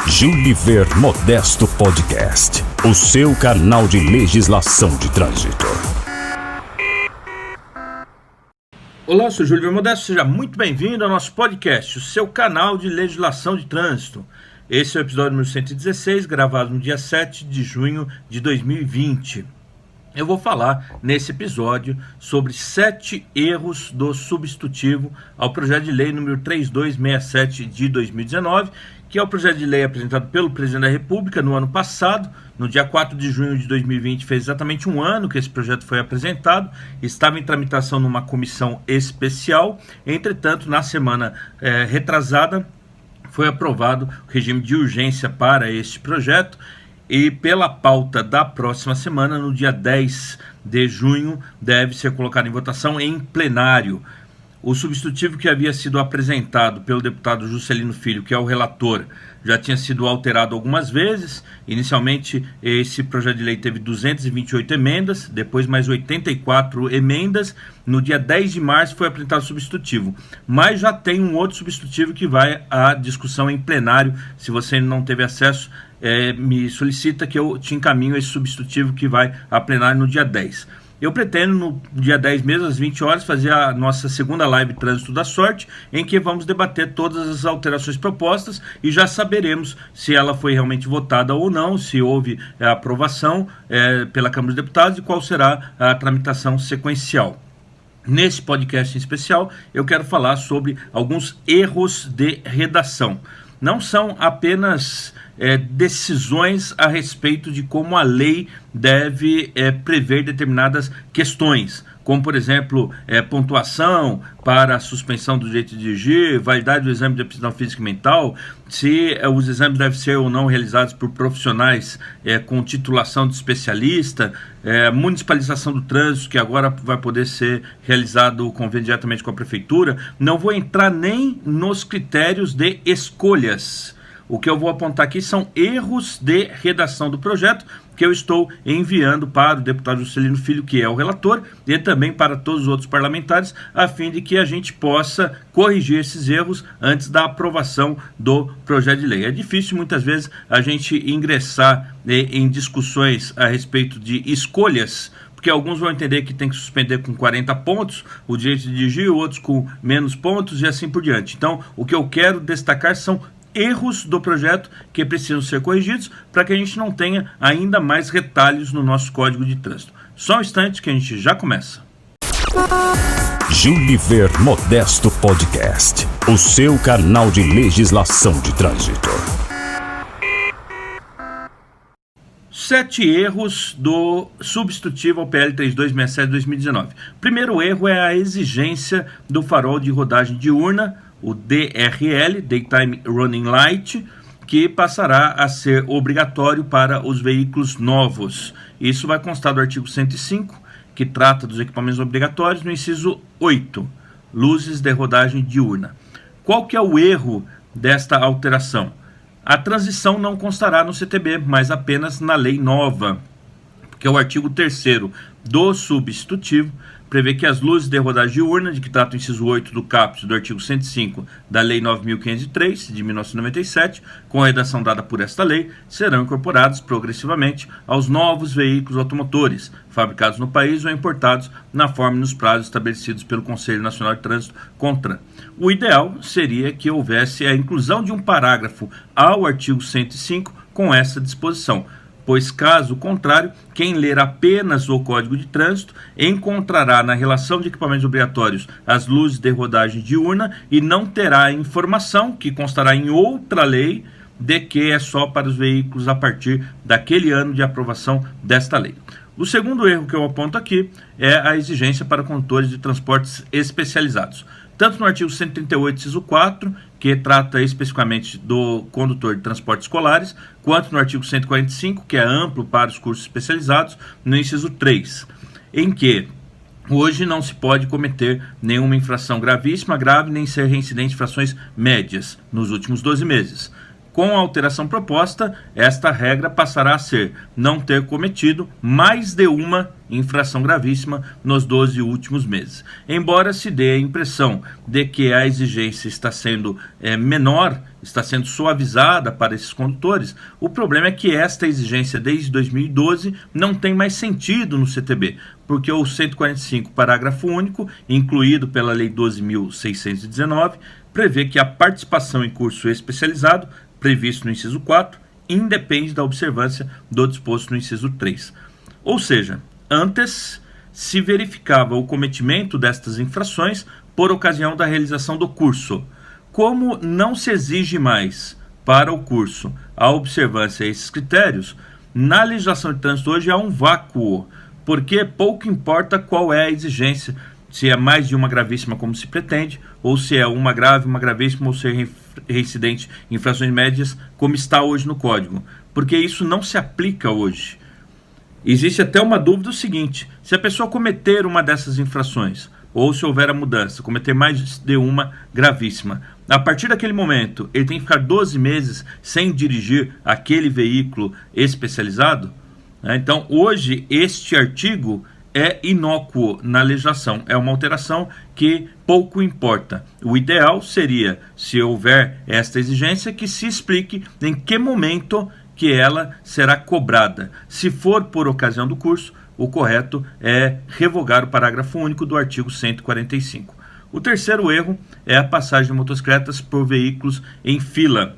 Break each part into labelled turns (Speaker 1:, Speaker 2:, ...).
Speaker 1: Juliver Modesto Podcast, o seu canal de legislação de trânsito.
Speaker 2: Olá, eu sou Juliver Modesto, seja muito bem-vindo ao nosso podcast, o seu canal de legislação de trânsito. Esse é o episódio número 116, gravado no dia 7 de junho de 2020. Eu vou falar nesse episódio sobre 7 erros do substitutivo ao projeto de lei número 3267 de 2019, que é o projeto de lei apresentado pelo Presidente da República no ano passado. No dia 4 de junho de 2020 fez exatamente um ano que esse projeto foi apresentado, estava em tramitação numa comissão especial. Entretanto, na semana retrasada, foi aprovado o regime de urgência para este projeto e pela pauta da próxima semana, no dia 10 de junho, deve ser colocado em votação em plenário. O substitutivo que havia sido apresentado pelo deputado Juscelino Filho, que é o relator, já tinha sido alterado algumas vezes. Inicialmente, esse projeto de lei teve 228 emendas, depois mais 84 emendas. No dia 10 de março foi apresentado o substitutivo, mas já tem um outro substitutivo que vai à discussão em plenário. Se você não teve acesso, me solicita que eu te encaminho esse substitutivo que vai a plenário no dia 10. Eu pretendo, no dia 10 mesmo, às 20 horas, fazer a nossa segunda live Trânsito da Sorte, em que vamos debater todas as alterações propostas e já saberemos se ela foi realmente votada ou não, se houve aprovação pela Câmara dos Deputados e qual será a tramitação sequencial. Nesse podcast em especial, eu quero falar sobre alguns erros de redação. Não são apenas decisões a respeito de como a lei deve prever determinadas questões, como, por exemplo, pontuação para a suspensão do direito de dirigir, validade do exame de aptidão física e mental, se os exames devem ser ou não realizados por profissionais com titulação de especialista, municipalização do trânsito, que agora vai poder ser realizado diretamente com a prefeitura. Não vou entrar nem nos critérios de escolhas. O que eu vou apontar aqui são erros de redação do projeto que eu estou enviando para o deputado Juscelino Filho, que é o relator, e também para todos os outros parlamentares, a fim de que a gente possa corrigir esses erros antes da aprovação do projeto de lei. É difícil muitas vezes a gente ingressar em discussões a respeito de escolhas, porque alguns vão entender que tem que suspender com 40 pontos o direito de dirigir, outros com menos pontos e assim por diante. Então, o que eu quero destacar são erros do projeto que precisam ser corrigidos para que a gente não tenha ainda mais retalhos no nosso Código de Trânsito. Só um instante que a gente já começa.
Speaker 1: Juliver Modesto Podcast, o seu canal de legislação de trânsito.
Speaker 2: 7 erros do substitutivo ao PL 3267 de 2019. Primeiro erro é a exigência do farol de rodagem diurna, o DRL, Daytime Running Light, que passará a ser obrigatório para os veículos novos. Isso vai constar do artigo 105, que trata dos equipamentos obrigatórios, no inciso 8, luzes de rodagem diurna. Qual que é o erro desta alteração? A transição não constará no CTB, mas apenas na lei nova, porque o artigo 3º do substitutivo prevê que as luzes de rodagem diurna, de que trata o inciso 8 do caput do artigo 105 da Lei 9.503, de 1997, com a redação dada por esta lei, serão incorporadas progressivamente aos novos veículos automotores, fabricados no país ou importados na forma e nos prazos estabelecidos pelo Conselho Nacional de Trânsito, CONTRAN. O ideal seria que houvesse a inclusão de um parágrafo ao artigo 105 com essa disposição, pois, caso contrário, quem ler apenas o Código de Trânsito encontrará na relação de equipamentos obrigatórios as luzes de rodagem diurna e não terá a informação, que constará em outra lei, de que é só para os veículos a partir daquele ano de aprovação desta lei. O segundo erro que eu aponto aqui é a exigência para condutores de transportes especializados. Tanto no artigo 138, inciso 4, que trata especificamente do condutor de transportes escolares, quanto no artigo 145, que é amplo para os cursos especializados, no inciso 3, em que hoje não se pode cometer nenhuma infração gravíssima, grave, nem ser reincidente em infrações médias nos últimos 12 meses. Com a alteração proposta, esta regra passará a ser não ter cometido mais de uma infração gravíssima nos 12 últimos meses. Embora se dê a impressão de que a exigência está sendo menor, está sendo suavizada para esses condutores, o problema é que esta exigência desde 2012 não tem mais sentido no CTB, porque o 145, parágrafo único, incluído pela Lei 12.619, prevê que a participação em curso especializado, previsto no inciso 4, independe da observância do disposto no inciso 3. Ou seja, antes se verificava o cometimento destas infrações por ocasião da realização do curso. Como não se exige mais para o curso a observância a esses critérios, na legislação de trânsito hoje há um vácuo, porque pouco importa qual é a exigência, se é mais de uma gravíssima como se pretende, ou se é uma grave, uma gravíssima, ou ser reincidente em infrações médias, como está hoje no Código, porque isso não se aplica hoje. Existe até uma dúvida seguinte: se a pessoa cometer uma dessas infrações, ou se houver a mudança, cometer mais de uma gravíssima, a partir daquele momento, ele tem que ficar 12 meses sem dirigir aquele veículo especializado? Então, hoje, este artigo é inócuo na legislação, é uma alteração que pouco importa. O ideal seria, se houver esta exigência, que se explique em que momento que ela será cobrada. Se for por ocasião do curso, o correto é revogar o parágrafo único do artigo 145. O terceiro erro é a passagem de motocicletas por veículos em fila.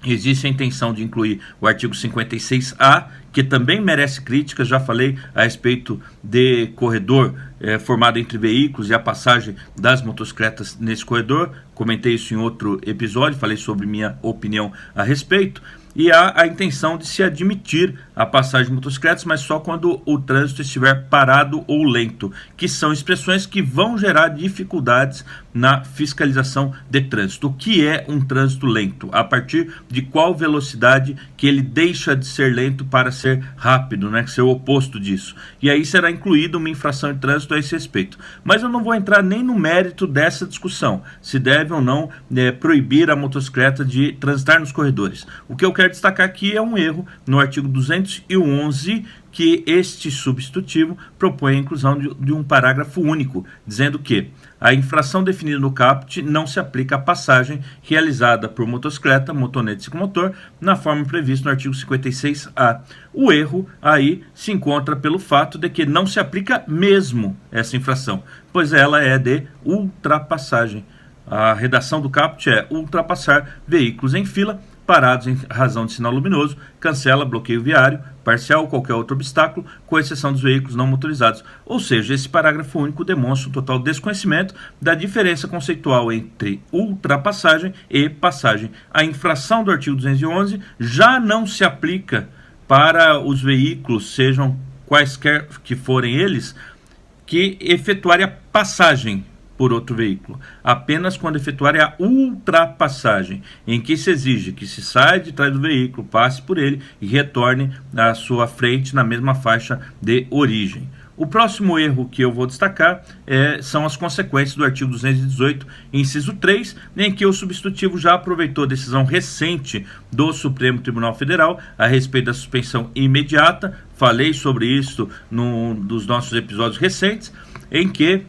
Speaker 2: Existe a intenção de incluir o artigo 56A, que também merece críticas. Já falei a respeito de corredor formado entre veículos e a passagem das motocicletas nesse corredor. Comentei isso em outro episódio, falei sobre minha opinião a respeito. E há a intenção de se admitir a passagem de motocicletas, mas só quando o trânsito estiver parado ou lento, que são expressões que vão gerar dificuldades na fiscalização de trânsito. O que é um trânsito lento? A partir de qual velocidade que ele deixa de ser lento para ser rápido, né? Ser o oposto disso. E aí será incluída uma infração de trânsito a esse respeito. Mas eu não vou entrar nem no mérito dessa discussão, se deve ou não proibir a motocicleta de transitar nos corredores. O que eu quero destacar aqui é um erro no artigo 211, que este substitutivo propõe a inclusão de um parágrafo único, dizendo que a infração definida no caput não se aplica à passagem realizada por motocicleta, motonete e ciclomotor, na forma prevista no artigo 56A. O erro aí se encontra pelo fato de que não se aplica mesmo essa infração, pois ela é de ultrapassagem. A redação do caput é ultrapassar veículos em fila, parados em razão de sinal luminoso, cancela bloqueio viário, parcial ou qualquer outro obstáculo, com exceção dos veículos não motorizados. Ou seja, esse parágrafo único demonstra um total desconhecimento da diferença conceitual entre ultrapassagem e passagem. A infração do artigo 211 já não se aplica para os veículos, sejam quaisquer que forem eles, que efetuarem a passagem por outro veículo, apenas quando efetuarem a ultrapassagem, em que se exige que se saia de trás do veículo, passe por ele e retorne à sua frente na mesma faixa de origem. O próximo erro que eu vou destacar são as consequências do artigo 218, inciso 3, em que o substitutivo já aproveitou a decisão recente do Supremo Tribunal Federal a respeito da suspensão imediata. Falei sobre isso num dos nossos episódios recentes, em que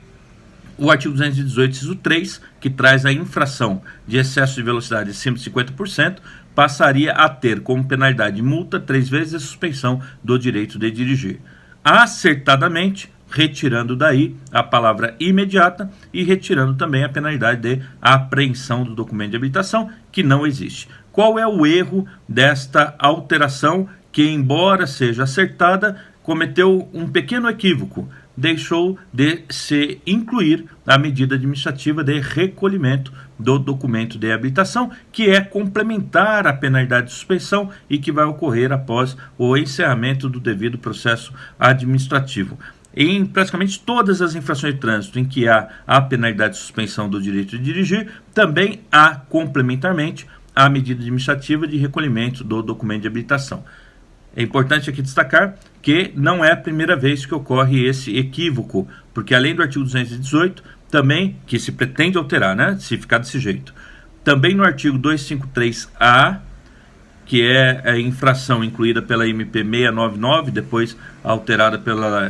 Speaker 2: o artigo 218, inciso 3, que traz a infração de excesso de velocidade acima de 50%, passaria a ter como penalidade multa 3 vezes a suspensão do direito de dirigir. Acertadamente, retirando daí a palavra imediata e retirando também a penalidade de apreensão do documento de habilitação, que não existe. Qual é o erro desta alteração que, embora seja acertada, cometeu um pequeno equívoco? Deixou de se incluir a medida administrativa de recolhimento do documento de habilitação, que é complementar à penalidade de suspensão e que vai ocorrer após o encerramento do devido processo administrativo. Em praticamente todas as infrações de trânsito em que há a penalidade de suspensão do direito de dirigir, também há complementarmente a medida administrativa de recolhimento do documento de habilitação. É importante aqui destacar que não é a primeira vez que ocorre esse equívoco, porque além do artigo 218, também, que se pretende alterar, né, se ficar desse jeito, também no artigo 253A que é a infração incluída pela MP 699, depois alterada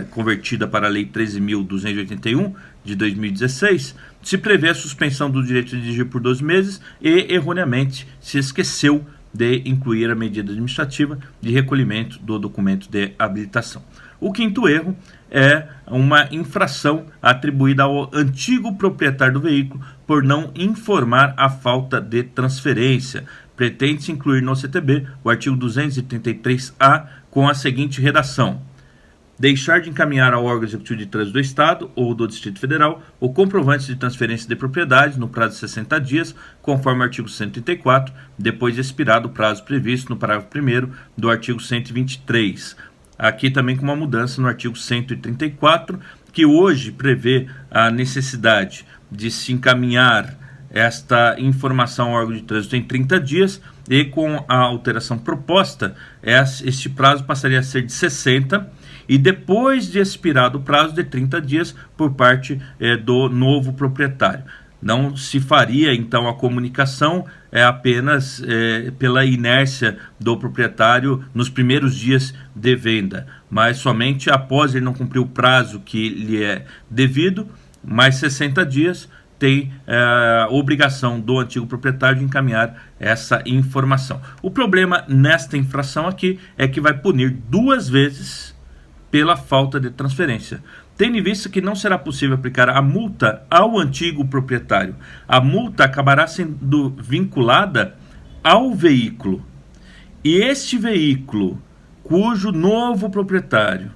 Speaker 2: convertida para a Lei 13.281 de 2016, se prevê a suspensão do direito de dirigir por 12 meses e, erroneamente, se esqueceu de incluir a medida administrativa de recolhimento do documento de habilitação. O quinto erro é uma infração atribuída ao antigo proprietário do veículo por não informar a falta de transferência. Pretende-se incluir no CTB o artigo 233-A com a seguinte redação: deixar de encaminhar ao órgão executivo de trânsito do Estado ou do Distrito Federal o comprovante de transferência de propriedade no prazo de 60 dias, conforme o artigo 134, depois de expirado o prazo previsto no parágrafo 1º do artigo 123. Aqui também com uma mudança no artigo 134, que hoje prevê a necessidade de se encaminhar esta informação ao órgão de trânsito em 30 dias, e com a alteração proposta, este prazo passaria a ser de 60, e depois de expirado o prazo de 30 dias por parte do novo proprietário. Não se faria, então, a comunicação apenas pela inércia do proprietário nos primeiros dias de venda, mas somente após ele não cumprir o prazo que lhe é devido, mais 60 dias, tem a obrigação do antigo proprietário de encaminhar essa informação. O problema nesta infração aqui é que vai punir 2 vezes pela falta de transferência, tendo em vista que não será possível aplicar a multa ao antigo proprietário. A multa acabará sendo vinculada ao veículo, e este veículo, cujo novo proprietário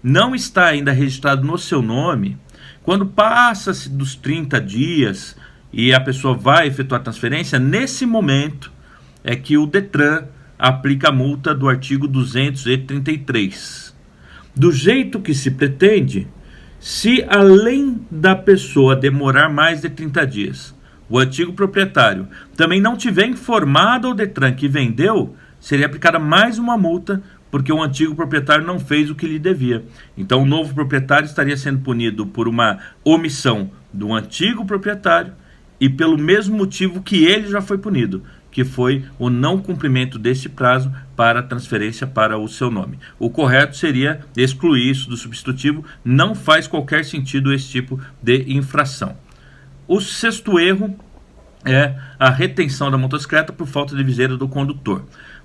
Speaker 2: não está ainda registrado no seu nome, quando passa-se dos 30 dias e a pessoa vai efetuar a transferência, nesse momento é que o Detran aplica a multa do artigo 233. Do jeito que se pretende, se além da pessoa demorar mais de 30 dias, o antigo proprietário também não tiver informado ao Detran que vendeu, seria aplicada mais uma multa, porque o antigo proprietário não fez o que lhe devia. Então o novo proprietário estaria sendo punido por uma omissão do antigo proprietário e pelo mesmo motivo que ele já foi punido, que foi o não cumprimento deste prazo para a transferência para o seu nome. O correto seria excluir isso do substitutivo, não faz qualquer sentido esse tipo de infração. O sexto erro é a retenção da motocicleta por falta de viseira do condutor.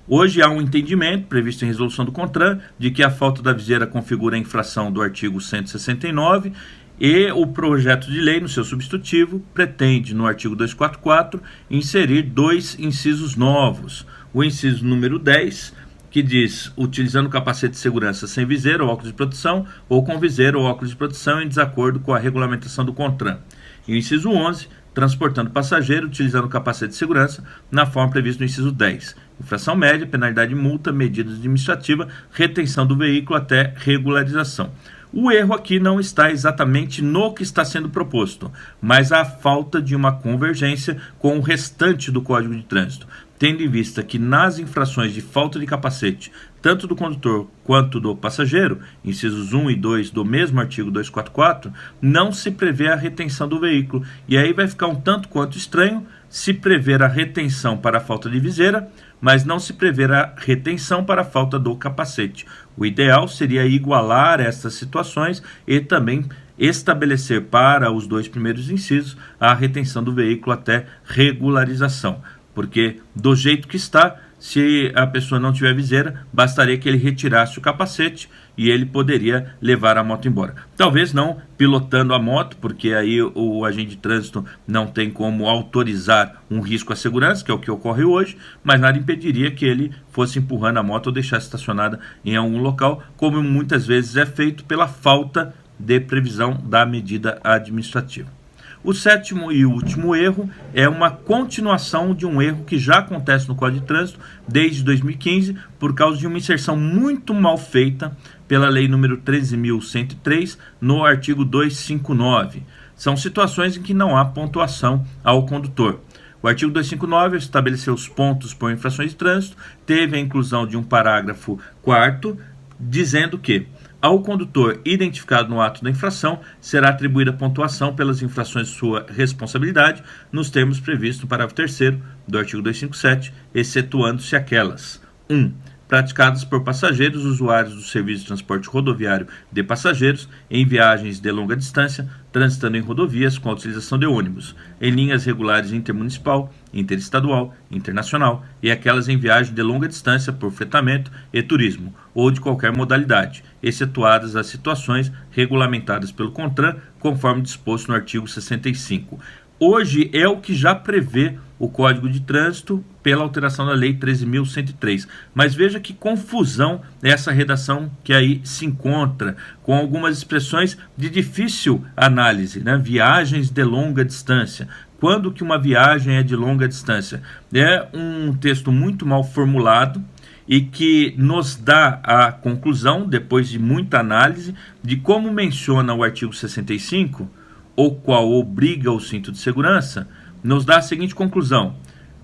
Speaker 2: Hoje há um entendimento, previsto em resolução do CONTRAN, de que a falta da viseira configura a infração do artigo 169, e o projeto de lei, no seu substitutivo, pretende, no artigo 244, inserir 2 incisos novos. O inciso número 10, que diz: utilizando capacete de segurança sem viseira ou óculos de proteção, ou com viseira ou óculos de proteção em desacordo com a regulamentação do CONTRAN. E o inciso 11, transportando passageiro utilizando capacete de segurança na forma prevista no inciso 10. Infração média, penalidade de multa, medidas administrativas, retenção do veículo até regularização. O erro aqui não está exatamente no que está sendo proposto, mas a falta de uma convergência com o restante do Código de Trânsito, tendo em vista que nas infrações de falta de capacete, tanto do condutor quanto do passageiro, incisos 1 e 2 do mesmo artigo 244, não se prevê a retenção do veículo, e aí vai ficar um tanto quanto estranho se prever a retenção para a falta de viseira, mas não se prever a retenção para a falta do capacete. O ideal seria igualar estas situações e também estabelecer para os 2 primeiros incisos a retenção do veículo até regularização, porque do jeito que está, se a pessoa não tiver viseira, bastaria que ele retirasse o capacete e ele poderia levar a moto embora. Talvez não pilotando a moto, porque aí o agente de trânsito não tem como autorizar um risco à segurança, que é o que ocorre hoje, mas nada impediria que ele fosse empurrando a moto ou deixasse estacionada em algum local, como muitas vezes é feito pela falta de previsão da medida administrativa. O sétimo e último erro é uma continuação de um erro que já acontece no Código de Trânsito desde 2015, por causa de uma inserção muito mal feita pela Lei número 13.103 no artigo 259. São situações em que não há pontuação ao condutor. O artigo 259 estabeleceu os pontos por infrações de trânsito, teve a inclusão de um parágrafo 4º, dizendo que Ao condutor identificado no ato da infração, será atribuída pontuação pelas infrações de sua responsabilidade, nos termos previstos no parágrafo 3º do artigo 257, excetuando-se aquelas: 1. Praticadas por passageiros usuários do serviço de transporte rodoviário de passageiros em viagens de longa distância, transitando em rodovias com a utilização de ônibus, em linhas regulares intermunicipal, interestadual, internacional e aquelas em viagem de longa distância por fretamento e turismo, ou de qualquer modalidade, excetuadas as situações regulamentadas pelo CONTRAN, conforme disposto no artigo 65. Hoje é o que já prevê o Código de Trânsito pela alteração da Lei 13.103. Mas veja que confusão é essa redação que aí se encontra, com algumas expressões de difícil análise, né? Viagens de longa distância. Quando que uma viagem é de longa distância? É um texto muito mal formulado e que nos dá a conclusão, depois de muita análise, de como menciona o artigo 65, o qual obriga o cinto de segurança, nos dá a seguinte conclusão: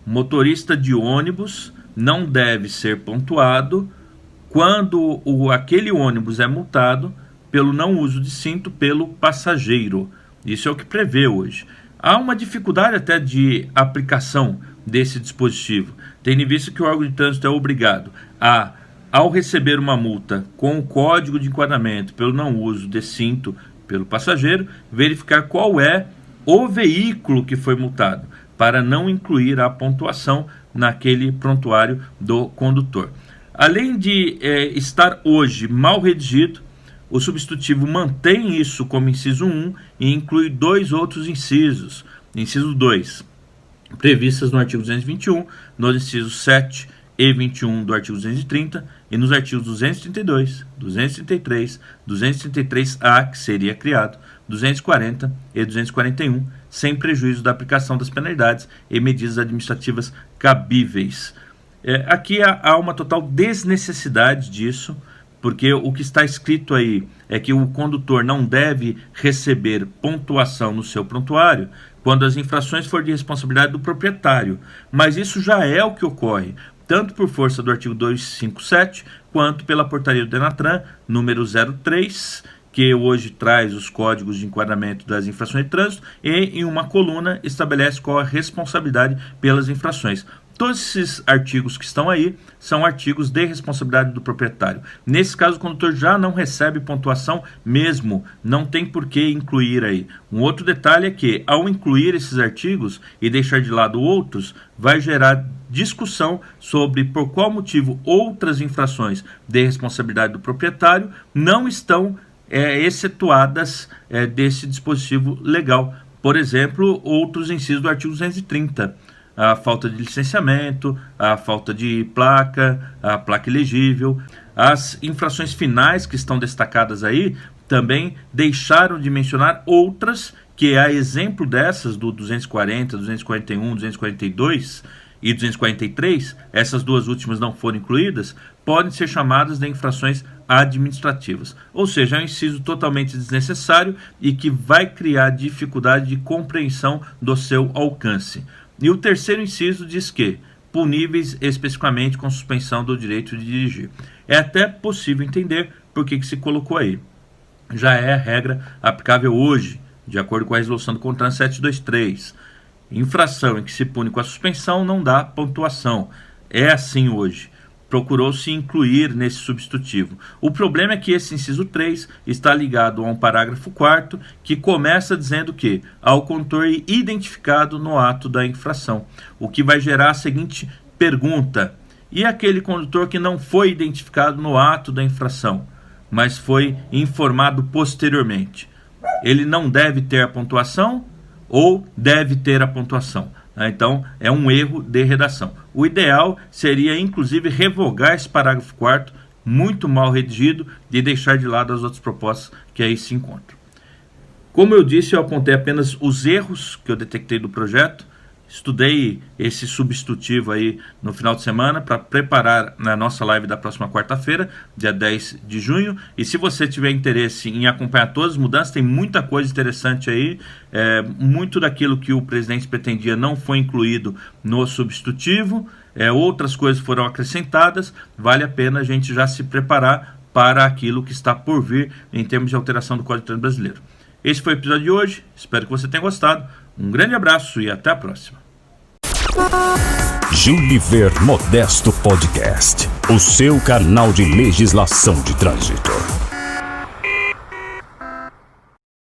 Speaker 2: motorista de ônibus não deve ser pontuado quando aquele ônibus é multado pelo não uso de cinto pelo passageiro. Isso é o que prevê hoje. Há uma dificuldade até de aplicação desse dispositivo, tendo em vista que o órgão de trânsito é obrigado a, ao receber uma multa com o código de enquadramento pelo não uso de cinto pelo passageiro, verificar qual é o veículo que foi multado, para não incluir a pontuação naquele prontuário do condutor. Além de estar hoje mal redigido, o substitutivo mantém isso como inciso 1 e inclui dois outros incisos. Inciso 2, previstas no artigo 221, nos incisos 7 e 21 do artigo 230 e nos artigos 232, 233, 233-A, que seria criado, 240 e 241, sem prejuízo da aplicação das penalidades e medidas administrativas cabíveis. Aqui há uma total desnecessidade disso, porque o que está escrito aí é que o condutor não deve receber pontuação no seu prontuário quando as infrações forem de responsabilidade do proprietário, mas isso já é o que ocorre, tanto por força do artigo 257, quanto pela portaria do Denatran, número 03, que hoje traz os códigos de enquadramento das infrações de trânsito, e em uma coluna estabelece qual a responsabilidade pelas infrações. Todos esses artigos que estão aí são artigos de responsabilidade do proprietário. Nesse caso, o condutor já não recebe pontuação mesmo, não tem por que incluir aí. Um outro detalhe é que, ao incluir esses artigos e deixar de lado outros, vai gerar discussão sobre por qual motivo outras infrações de responsabilidade do proprietário não estão excetuadas desse dispositivo legal. Por exemplo, outros incisos do artigo 230. A falta de licenciamento, a falta de placa, a placa ilegível. As infrações finais que estão destacadas aí também deixaram de mencionar outras que, a exemplo dessas do 240, 241, 242 e 243, essas duas últimas não foram incluídas, podem ser chamadas de infrações administrativas. Ou seja, é um inciso totalmente desnecessário e que vai criar dificuldade de compreensão do seu alcance. E o terceiro inciso diz que puníveis especificamente com suspensão do direito de dirigir. É até possível entender por que se colocou aí. Já é a regra aplicável hoje, de acordo com a resolução do CONTRAN 723. Infração em que se pune com a suspensão não dá pontuação. É assim hoje. Procurou-se incluir nesse substitutivo. O problema é que esse inciso 3 está ligado a um parágrafo 4º que começa dizendo que ao condutor identificado no ato da infração, o que vai gerar a seguinte pergunta: e aquele condutor que não foi identificado no ato da infração, mas foi informado posteriormente? Ele não deve ter a pontuação ou deve ter a pontuação? Então, é um erro de redação. O ideal seria, inclusive, revogar esse parágrafo 4º, muito mal redigido, e deixar de lado as outras propostas que aí se encontram. Como eu disse, eu apontei apenas os erros que eu detectei do projeto. Estudei esse substitutivo aí no final de semana para preparar na nossa live da próxima quarta-feira, dia 10 de junho. E se você tiver interesse em acompanhar todas as mudanças, tem muita coisa interessante aí. Muito daquilo que o presidente pretendia não foi incluído no substitutivo. Outras coisas foram acrescentadas. Vale a pena a gente já se preparar para aquilo que está por vir em termos de alteração do Código de Trânsito brasileiro. Esse foi o episódio de hoje, espero que você tenha gostado. Um grande abraço e até a próxima.
Speaker 1: Juliver Modesto Podcast, o seu canal de legislação de trânsito.